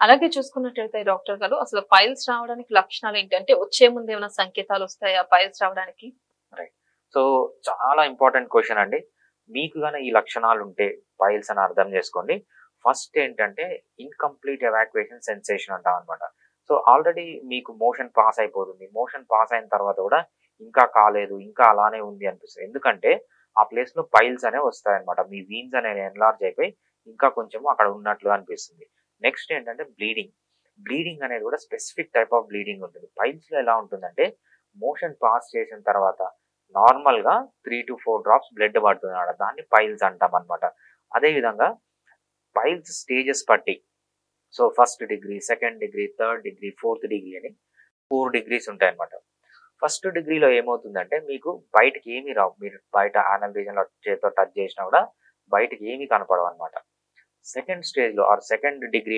అలాగే చూసుకున్నట్టయితే డాక్టర్ గారు అసలు పైల్స్ రావడానికి లక్షణాలు ఏంటి? అంటే వచ్చే ముందు ఏమైనా సంకేతాలు వస్తాయా పైల్స్ రావడానికి? రైట్. సో, చాలా ఇంపార్టెంట్ క్వెషన్ అండి. మీకు గాని ఈ లక్షణాలుంటే పైల్స్ అని అర్థం జేసుకోండి. ఫస్ట్ ఏంటంటే ఇన్‌కంప్లీట్ ఎవాక్యుయేషన్ సెన్సేషన్ అంటామనమాట. సో, ఆల్రెడీ మీకు మోషన్ పాస్ అయిపోతుంది. మోషన్ పాస్ అయిన తర్వాత గూడా ఇంకా కాలేదు, ఇంకా అలానే ఉంది అనిపిస్తది. ఎందుకంటే ఆ ప్లేస్‌లో పైల్స్ అనేవి వస్తాయన్నమాట. మీ వీన్స్ అనేవి ఎన్‌లార్జ్ అయిపోయి ఇంకా కొంచెం అక్కడ ఉన్నట్లు అనిపిస్తుంది. నెక్స్ట్ ఏంటంటే బ్లీడింగ్. బ్లీడింగ్ అనేది గూడా స్పెసిఫిక్ టైప్ ఆఫ్ బ్లీడింగ్ ఉంటుంది. పైల్స్‌లో ఎలా ఉంటుందంటే మోషన్ పాస్ చేసిన తర్వాత నార్మల్‌గా 3-4 డ్రాప్స్ బ్లడ్ పడుతుందన్నమాట. దాన్ని పైల్స్ అంటామన్నమాట. అదే విధంగా పైల్స్ స్టేజెస్ బట్టి so, first degree, second degree, third degree, fourth degree అని 4 డిగ్రీస్ ఉంటాయన్నమాట. ఫస్ట్ డిగ్రీలో ఏమవుతుందంటే మీకు బయటికి ఏమి రావు. మీరు బయట యానల్ రీజియన్‌లో చేత్తో టచ్ చేసినా గూడా బయటికి ఏమి కనపడవన్నమాట. సెకండ్ స్టేజ్‌లో ఆర్ సెకండ్ డిగ్రీ